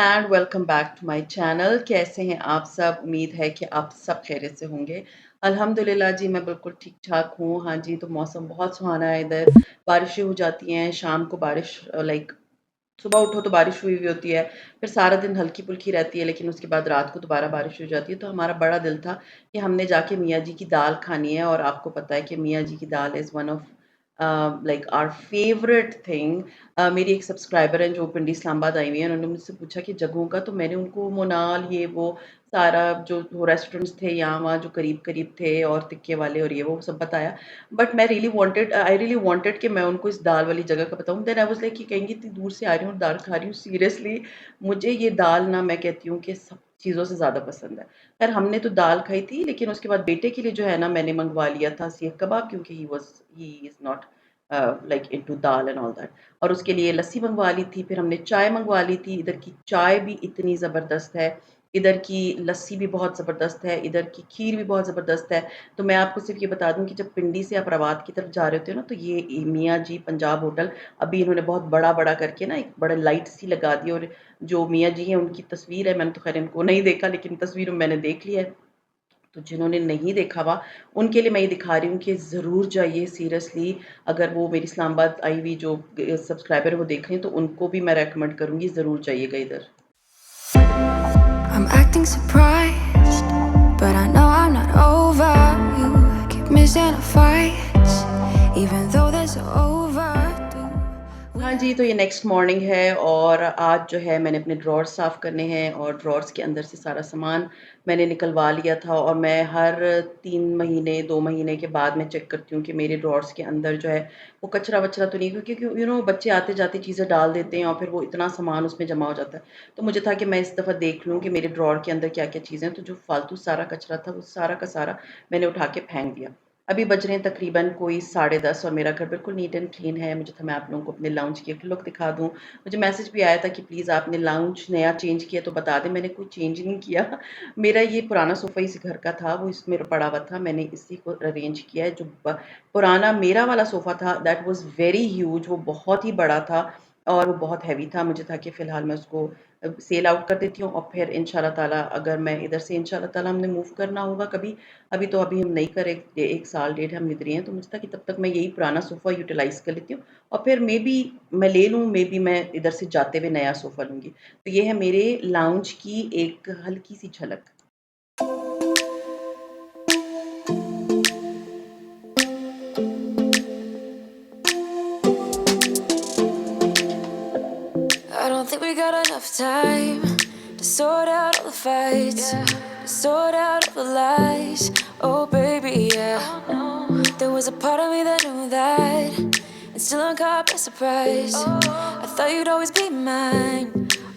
And welcome back to my channel. कैसे हैं आप सब? उम्मीद है कि आप सब खैरियत से होंगे। अल्हम्दुलिल्लाह जी, मैं बिल्कुल ठीक ठाक हूँ। हाँ जी, तो मौसम बहुत सुहाना है इधर। बारिशें हो जाती हैं शाम को, बारिश लाइक सुबह उठो तो बारिश हुई हुई होती है, फिर सारा दिन हल्की पुल्की रहती है, लेकिन उसके बाद रात को दोबारा बारिश हो जाती है। तो हमारा बड़ा दिल था कि हमने जाके मियाँ जी की दाल खानी है, और आपको पता है कि मियाँ जी की दाल is one of like our favourite thing. मेरी एक सब्सक्राइबर हैं जो पिंडी इस्लामाबाद आई हुई हैं, उन्होंने मुझसे पूछा कि जगहों का, तो मैंने उनको मोनाल ये वो सारा जो वो रेस्टोरेंट्स थे यहाँ वहाँ जो करीब-करीब थे, और तिक्के वाले और ये वो सब बताया। बट मैं आई रियली वांटेड कि मैं उनको इस दाल वाली जगह का बताऊँ। देन आई वाज़ लाइक कि कहेंगी इतनी दूर से आ रही हूँ और दाल खा रही हूँ, सीरियसली मुझे ये दाल ना, मैं कहती हूँ कि सब चीज़ों से ज़्यादा पसंद है। ख़ैर हमने तो दाल खाई थी, लेकिन उसके बाद बेटे के लिए जो है ना, मैंने मँगवा लिया था सीख कबाब, क्योंकि he is not like into dal and all that. और उसके लिए लस्सी मँगवा ली थी, फिर हमने चाय मँगवा ली थी। इधर की चाय भी इतनी ज़बरदस्त है, इधर की लस्सी भी बहुत ज़बरदस्त है, इधर की खीर भी बहुत ज़बरदस्त है। तो मैं आपको सिर्फ़ ये बता दूँ कि जब पिंडी से आप रवात की तरफ जा रहे होते हो ना, तो ये मियाँ जी पंजाब होटल, अभी इन्होंने बहुत बड़ा-बड़ा करके ना एक बड़ा लाइट सी लगा दी, और जो मियाँ जी हैं उनकी तस्वीर है, मैंने तो ख़ैर इनको नहीं देखा, लेकिन तस्वीर मैंने देख ली है। तो जिन्होंने नहीं देखा हुआ, उनके लिए मैं ये दिखा रही हूँ कि ज़रूर जाइए सीरियसली। अगर वो मेरी इस्लामाबाद आई हुई जो सब्सक्राइबर है वो देख रहे हैं, तो उनको भी मैं रिकमेंड करूँगी, ज़रूर जाइएगा इधर। I'm acting surprised, but I know I'm not over you. Keep missing our fights, even though there's overdue. हाँ जी, तो ये नेक्स्ट मॉर्निंग है, और आज जो है मैंने अपने ड्रॉर्स साफ़ करने हैं, और ड्रॉर्स के अंदर से सारा सामान मैंने निकलवा लिया था। और मैं हर 3 महीने 2 महीने के बाद मैं चेक करती हूँ कि मेरे ड्रॉर्स के अंदर जो है वो कचरा-वचरा तो नहीं, क्योंकि बच्चे आते-जाते चीज़ें डाल देते हैं और फिर वो इतना सामान उसमें जमा हो जाता है। तो मुझे था कि मैं इस दफ़ा देख लूँ कि मेरे ड्रॉर के अंदर क्या-क्या चीज़ें हैं, तो जो फ़ालतू सारा कचरा था वो सारा का सारा मैंने उठा के फेंक दिया। अभी बज रहे हैं तकरीबन कोई 10:30, और मेरा घर बिल्कुल नीट एंड क्लीन है। मुझे था मैं आप लोगों को अपने लाउंज की एक लुक दिखा दूँ। मुझे मैसेज भी आया था कि प्लीज़ आपने लाउंज नया चेंज किया तो बता दें। मैंने कोई चेंज नहीं किया। मेरा ये पुराना सोफ़ा इस घर का था, वो इसमें पड़ा हुआ था। मैंने इसी को अरेंज किया है। जो पुराना मेरा वाला सोफ़ा था दैट वाज़ वेरी ह्यूज, वो बहुत ही बड़ा था और वो बहुत हेवी था। मुझे था कि फ़िलहाल मैं उसको सेल आउट कर देती हूँ, और फिर इंशाल्लाह ताला अगर मैं इधर से इंशाल्लाह ताला हमने मूव करना होगा कभी, अभी हम नहीं कर 1 साल डेढ़ हम इधर ही हैं, तो मुझे था कि तब तक मैं यही पुराना सोफ़ा यूटिलाइज़ कर लेती हूँ, और फिर मेबी मैं ले लूँ, मेबी मैं इधर से जाते हुए नया सोफ़ा लूँगी। तो ये है मेरे लाउंज की एक हल्की-सी झलक। I don't think we got enough time to sort out all the fights, to sort out all the lies. Oh, baby, yeah. There was a part of me that knew that, and still I'm caught by surprise. I thought you'd always be mine.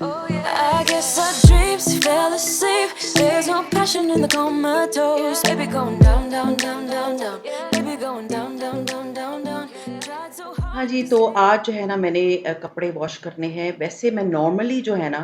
I guess our dreams fell asleep. There's no passion in the comatose. Baby, going down, down, down, down, down. Baby, going down, down, down, down, down. Tried so hard. हाँ जी, तो आज जो है ना मैंने कपड़े wash करने हैं। वैसे मैं नॉर्मली जो है ना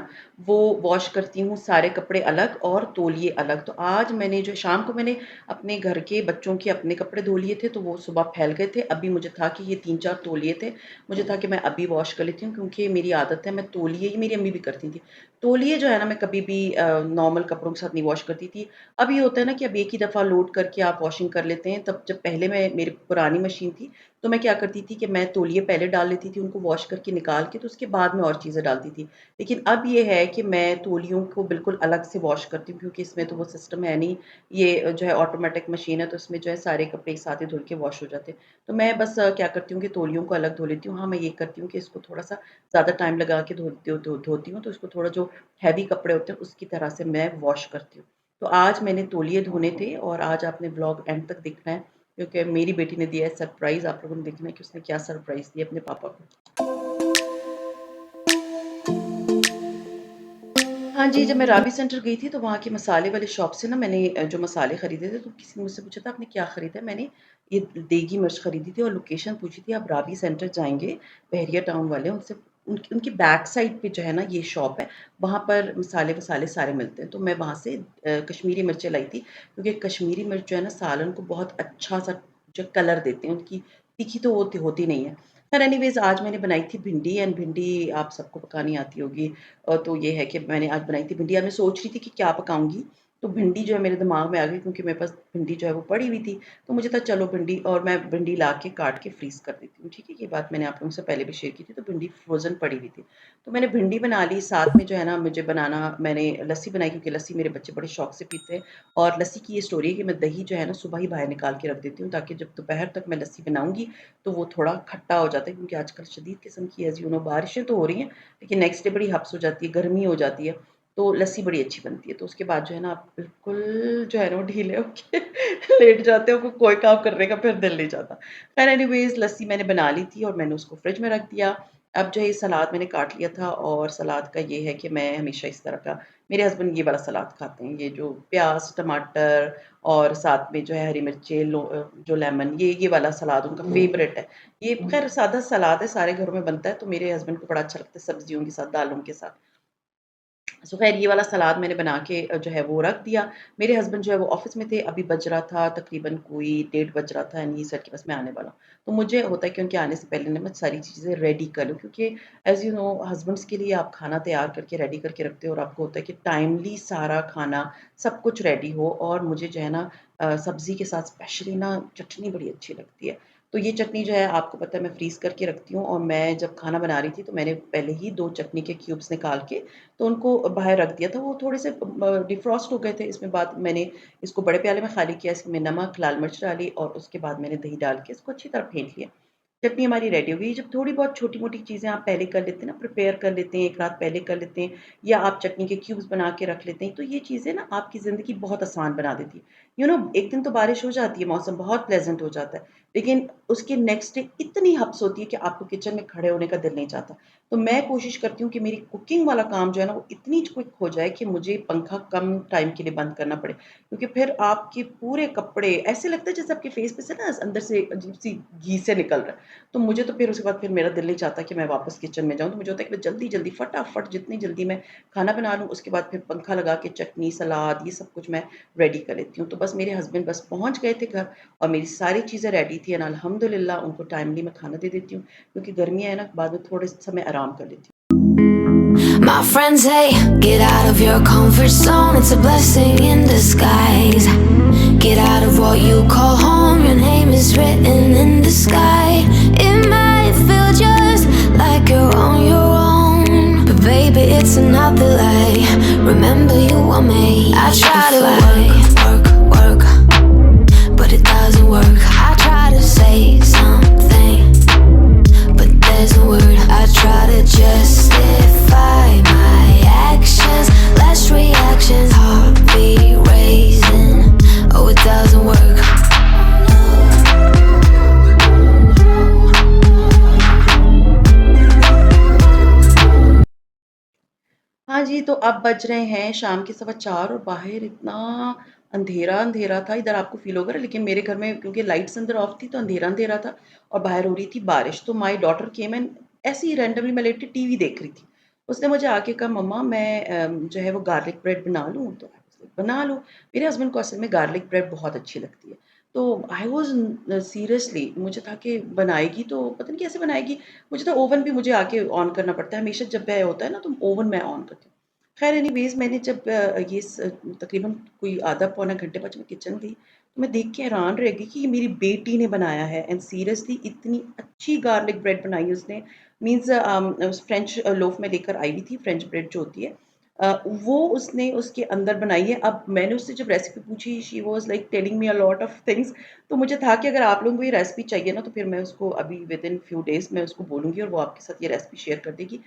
वो वॉश करती हूँ सारे कपड़े अलग और तौलिए अलग। तो आज मैंने जो शाम को मैंने अपने घर के बच्चों के अपने कपड़े धो लिए थे, तो वो सुबह फैल गए थे। अभी मुझे था कि ये 3-4 तौलिए थे, मुझे था कि मैं अभी वॉश कर लेती हूँ, क्योंकि मेरी आदत है, मैं तौलिए ही, मेरी अम्मी भी करती थी। तौलिए जो है ना मैं कभी भी नॉर्मल कपड़ों के साथ नहीं वॉश करती थी। अब ये होता है ना कि अब एक ही दफ़ा लोड करके आप वॉशिंग कर लेते हैं। तब जब पहले मैं मेरी पुरानी मशीन थी, तो मैं क्या करती थी कि मैं तौलिए पहले डाल लेती थी, उनको वॉश करके निकाल के, तो उसके बाद में और चीज़ें डालती थी। लेकिन अब ये है कि मैं तौलियों को बिल्कुल अलग से वॉश करती हूँ, क्योंकि इसमें तो वो सिस्टम है नहीं। ये जो है ऑटोमेटिक मशीन है, तो इसमें जो है सारे कपड़े एक साथ ही धुल के वॉश हो जाते हैं। तो मैं बस क्या करती हूँ कि तौलियों को अलग धो लेती हूँ। हाँ, मैं ये करती हूँ कि इसको थोड़ा-सा ज़्यादा टाइम लगा के धोती हूँ, तो इसको थोड़ा जो हेवी कपड़े होते हैं उसकी तरह से मैं वॉश करती हूँ। तो आज मैंने तौलिए धोने थे, और आज आपने व्लॉग एंड तक देखना है, क्योंकि मेरी बेटी ने दिया है सरप्राइज़। आप लोगों ने देखना है कि उसने क्या सरप्राइज़ दिया अपने पापा को। हाँ जी, जब मैं रावी सेंटर गई थी, तो वहाँ के मसाले वाले शॉप से ना मैंने जो मसाले खरीदे थे, तो किसी ने मुझसे पूछा था आपने क्या खरीदा है? मैंने ये देगी मिर्च खरीदी थी, और लोकेशन पूछी थी। आप रावी सेंटर जाएँगे, बहरिया टाउन वाले हैं, उनसे उनकी उनकी बैक साइड पे जो है ना ये शॉप है, वहाँ पर मसाले-वसाले सारे मिलते हैं। तो मैं वहाँ से कश्मीरी मिर्चें लाई थी, क्योंकि कश्मीरी मिर्च जो है ना सालन को बहुत अच्छा-सा जो कलर देते हैं। उनकी तीखी तो होती होती नहीं है। खैर एनीवेज़ आज मैंने बनाई थी भिंडी एंड भिंडी आप सबको पकानी आती होगी। तो ये है कि मैंने आज बनाई थी भिंडी। अब मैं सोच रही थी कि क्या पकाऊँगी, तो भिंडी जो है मेरे दिमाग में आ गई क्योंकि मेरे पास भिंडी जो है वो पड़ी हुई थी। तो मुझे था चलो भिंडी और मैं भिंडी ला के काट के फ्रीज़ कर देती हूँ, ठीक है? ये बात मैंने आप लोगों से पहले भी शेयर की थी, तो भिंडी फ्रोज़न पड़ी हुई थी। तो मैंने भिंडी बना ली, साथ में जो है ना मुझे बनाना मैंने लस्सी बनाई क्योंकि लस्सी मेरे बच्चे बड़े शौक से पीते हैं और लस्सी की ये स्टोरी है कि मैं दही जो है ना सुबह ही बाहर निकाल के रख देती हूँ ताकि जब दोपहर तक मैं लस्सी बनाऊँगी तो वो थोड़ा खट्टा हो जाता है क्योंकि आजकल शदीद किस्म की एज़ यू नो बारिशें तो हो रही हैं, लेकिन नेक्स्ट डे बड़ी हब्स हो जाती है, गर्मी हो जाती है, तो लस्सी बड़ी अच्छी बनती है। तो उसके बाद जो है ना आप बिल्कुल जो है ना वो ढीले होके लेट जाते हो, कोई काम करने का फिर दिल नहीं चाहता। खैर एनीवेज़ लस्सी मैंने बना ली थी और मैंने उसको फ्रिज में रख दिया। अब जो है ये सलाद मैंने काट लिया था और सलाद का ये है कि मैं हमेशा इस तरह का मेरे हस्बैंड ये वाला सलाद खाते हैं, ये जो प्याज़, टमाटर और साथ में जो है हरी मिर्चें, जो लेमन ये वाला सलाद उनका फ़ेवरेट है। ये ख़ैर सादा सलाद है, सारे घरों में बनता है, तो मेरे हस्बैंड को बड़ा अच्छा लगता है सब्ज़ियों के साथ, दालों के साथ। सो ख़ैर ये वाला सलाद मैंने बना के जो है वो रख दिया। मेरे हस्बैंड जो है वो ऑफ़िस में थे, अभी बज रहा था तकरीबन कोई 1:30 बज रहा था एंड ही सेड कि बस मैं आने वाला हूँ। तो मुझे होता है कि उनके आने से पहले ना मैं सारी चीज़ें रेडी कर लूँ क्योंकि एज़ यू नो हस्बैंड्स के लिए आप खाना तैयार करके रेडी करके रखते हो और आपको होता है कि टाइमली सारा खाना सब कुछ रेडी हो और मुझे जो है ना सब्ज़ी के साथ स्पेशली ना चटनी बड़ी अच्छी लगती है। तो ये चटनी जो है आपको पता है मैं फ्रीज़ करके रखती हूँ और मैं जब खाना बना रही थी तो मैंने पहले ही 2 चटनी के क्यूब्स निकाल के तो उनको बाहर रख दिया था, वो थोड़े से डिफ्रॉस्ट हो गए थे। इसमें बाद मैंने इसको बड़े प्याले में खाली किया, इसमें नमक, लाल मिर्च डाली और उसके बाद मैंने दही डाल के इसको अच्छी तरह फेंट लिया। चटनी हमारी रेडी हो गई। जब थोड़ी बहुत छोटी-मोटी चीज़ें आप पहले कर लेते हैं ना, प्रिपेयर कर लेते हैं, 1 रात पहले कर लेते हैं या आप चटनी के क्यूब्स बना के रख लेते हैं, तो ये चीज़ें ना आपकी ज़िंदगी बहुत आसान बना देती है। यू नो एक दिन तो बारिश हो जाती है, मौसम बहुत प्लेज़ेंट हो जाता है, लेकिन उसके नेक्स्ट डे इतनी हब्स होती है कि आपको किचन में खड़े होने का दिल नहीं चाहता। तो मैं कोशिश करती हूँ कि मेरी कुकिंग वाला काम जो है ना, वो इतनी क्विक हो जाए कि मुझे पंखा कम टाइम के लिए बंद करना पड़े। क्योंकि फिर आपके पूरे कपड़े ऐसे लगता है जैसे आपके फेस पे से ना अंदर से अजीब-सी घी से निकल रहा है। तो मुझे तो फिर उसके बाद फिर मेरा दिल नहीं चाहता कि मैं वापस किचन में जाऊँ, तो मुझे होता है कि मैं जल्दी-जल्दी फटाफट जितनी जल्दी मैं खाना बना लूँ, उसके बाद फिर पंखा लगा के चटनी, सलाद ये सब कुछ मैं रेडी कर लेती हूँ। तो बस मेरे हस्बैंड बस पहुँच गए थे घर और मेरी सारी चीज़ें रेडी थी एंड अल्हम्दुलिल्लाह उनको टाइमली मैं खाना दे देती हूँ, क्योंकि गर्मियाँ है ना, बाद में थोड़े समय आराम कर लेती हूँ। My friends say, get out of your comfort zone, it's a blessing in disguise. Get out of what you call home, your name is written in the sky. It might feel just like you're on your own, but baby, it's another lie. Remember, you were made. I try to work, but it doesn't work. I try to say something, but there's no word. I try to justify my actions, less reactions, heartbeat raising. Oh, it doesn't work. हाँ जी, तो अब बज रहे हैं शाम के 4:15 और बाहर इतना अंधेरा-अंधेरा था, इधर आपको फ़ील होगा ना, लेकिन मेरे घर में क्योंकि लाइट्स अंदर ऑफ थी तो अंधेरा-अंधेरा था और बाहर हो रही थी बारिश। तो माय डॉटर केम एंड ऐसे ही रैंडमली मैं लेटी टीवी देख रही थी। उसने मुझे आके कहा मम्मा मैं जो है वो गार्लिक ब्रेड बना लूँ? तो बना लो। मेरे हस्बैंड को असल में गार्लिक ब्रेड बहुत अच्छी लगती है। तो आई वाज़ सीरियसली मुझे था कि बनाएगी तो पता नहीं कैसे बनाएगी? मुझे तो ओवन भी मुझे आके ऑन करना पड़ता है, हमेशा जब वह होता है ना तो ओवन मैं ऑन करती हूँ। ख़ैर एनीवेज़ मैंने जब तकरीबन कोई आधा पौना घंटे बाद जब मैं किचन गई, तो मैं देख के हैरान रह गई कि ये मेरी बेटी ने बनाया है एंड सीरियसली इतनी अच्छी गार्लिक ब्रेड बनाई उसने। मीन्स फ्रेंच लोaf में लेकर आई हुई थी, फ्रेंच ब्रेड जो होती है। वो उसने उसके अंदर बनाई है। अब मैंने उससे जब रेसिपी पूछी she was like telling me a lot of things, तो मुझे था कि अगर आप लोगों को ये रेसिपी चाहिए ना तो फिर मैं उसको अभी विदिन फ्यू डेज़ मैं उसको बोलूँगी और वो आपके साथ ये रेसिपी शेयर कर देगी।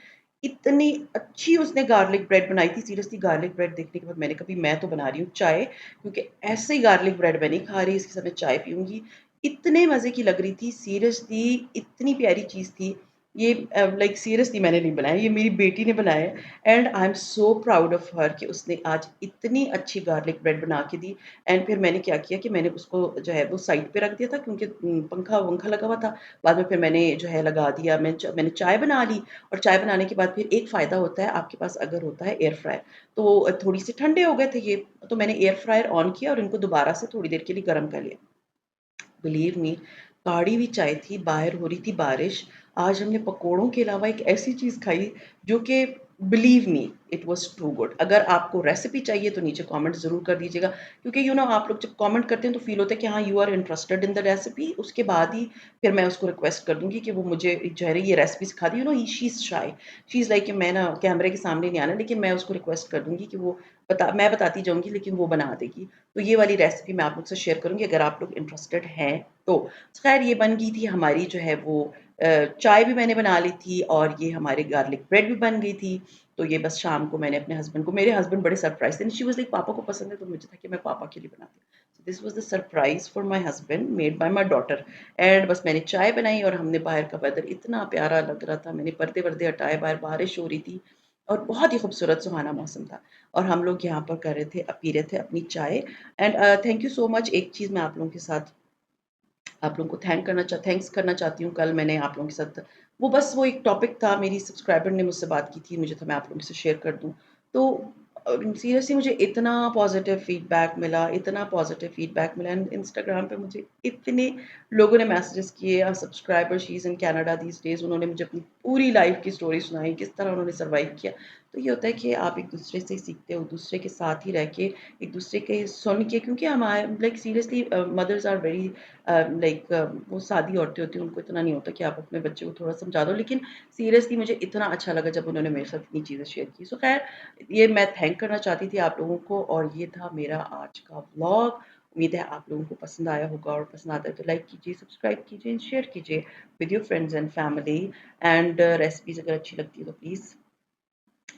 इतनी अच्छी उसने गार्लिक ब्रेड बनाई थी, सीरियसली गार्लिक ब्रेड देखने के बाद मैंने कहा मैं तो बना रही हूँ चाय, क्योंकि ऐसे ही गार्लिक ब्रेड मैं नहीं खा रही, इसके साथ मैं चाय पीऊँगी। इतने मज़े की लग रही थी, सीरियसली इतनी प्यारी चीज़ थी। ये लाइक सीरियसली मैंने नहीं बनाया, ये मेरी बेटी ने बनाया है and I am so proud of her कि उसने आज इतनी अच्छी गार्लिक ब्रेड बना के दी। एंड फिर मैंने क्या किया कि मैंने उसको जो है वो साइड पे रख दिया था क्योंकि पंखा-वंखा लगा हुआ था। बाद में फिर मैंने जो है लगा दिया, मैंने चाय बना ली और चाय बनाने के बाद फिर एक फ़ायदा होता है आपके पास अगर होता है एयर फ्रायर, तो थोड़ी-सी ठंडे हो गए थे ये, तो मैंने एयर फ्रायर ऑन किया और इनको दोबारा से थोड़ी देर के लिए गरम कर लिया। बिलीव मी, काढ़ी हुई चाय थी, बाहर हो रही थी बारिश, आज हमने पकोड़ों के अलावा एक ऐसी चीज़ खाई जो कि believe me it was too good. अगर आपको रेसिपी चाहिए तो नीचे कमेंट ज़रूर कर दीजिएगा, क्योंकि आप लोग जब कमेंट करते हैं तो फ़ील होता है कि हाँ, you are interested in the recipe. उसके बाद ही फिर मैं उसको रिक्वेस्ट कर दूँगी कि वो मुझे जो है ये रेसिपी सिखा दी। She is shy, she is like कि मैं ना कैमरे के सामने नहीं आना, लेकिन मैं उसको रिक्वेस्ट कर दूँगी कि वो मैं बताती जाऊँगी लेकिन वो बना देगी। तो ये वाली रेसिपी मैं आप लोग से शेयर करूँगी अगर आप लोग इंटरेस्टेड हैं तो। ख़ैर ये बन गई थी हमारी जो है वो चाय भी मैंने बना ली थी और ये हमारे गार्लिक ब्रेड भी बन गई थी। तो ये बस शाम को मैंने अपने हस्बैंड को, मेरे हस्बैंड बड़े सरप्राइज़ थे। शी वाज़ लाइक पापा को पसंद है, तो मुझे था कि मैं पापा के लिए बनाती हूँ। So this was the surprise for my husband made by my daughter. And बस मैंने चाय बनाई और हमने बाहर का वेदर इतना प्यारा लग रहा था। मैंने पर्दे-वर्दे हटाए, बाहर बारिश हो रही थी और बहुत ही खूबसूरत सुहाना मौसम था। और हम लोग यहाँ पर कर रहे थे, पी रहे थे अपनी चाय। And thank you so much. एक चीज़ मैं आप लोगों के साथ, आप लोगों को थैंक्स करना चाहती हूँ। कल मैंने आप लोगों के साथ वो एक टॉपिक था, मेरी सब्सक्राइबर ने मुझसे बात की थी, मुझे था मैं आप लोगों से शेयर कर दूँ। तो सीरियसली मुझे इतना पॉज़िटिव फीडबैक मिला एंड इंस्टाग्राम पे मुझे इतने लोगों ने मैसेजेस किए। Subscriber she is in Canada these days, उन्होंने मुझे अपनी पूरी लाइफ़ की स्टोरी सुनाई, किस तरह उन्होंने सर्वाइव किया। तो ये होता है कि आप एक-दूसरे से सीखते हो, दूसरे के साथ ही रह के, एक-दूसरे के सुन के, क्योंकि हमारे like seriously mothers are very वो सादी औरतें होती हैं, उनको इतना नहीं होता कि आप अपने बच्चे को थोड़ा समझा दो। लेकिन सीरियसली मुझे इतना अच्छा लगा जब उन्होंने मेरे साथ इतनी चीज़ें शेयर की। सो ख़ैर ये मैं थैंक करना चाहती थी आप लोगों को और ये था मेरा आज का व्लॉग। उम्मीद है आप लोगों को पसंद आया होगा और पसंद आता है तो लाइक कीजिए, सब्सक्राइब कीजिए एंड शेयर कीजिए with your friends and family. And recipes अगर अच्छी लगती है तो प्लीज़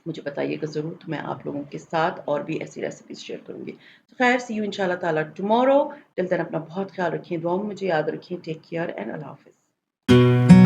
मुझे बताइएगा ज़रूर, तो मैं आप लोगों के साथ और भी ऐसी रेसिपीज़ शेयर करूँगी। तो ख़ैर सी यू इंशाल्लाह ताला टुमारो। टिल देन अपना बहुत ख़्याल रखिए, दुआ में मुझे याद रखिए। टेक केयर एंड अल्लाह हाफ़िज़।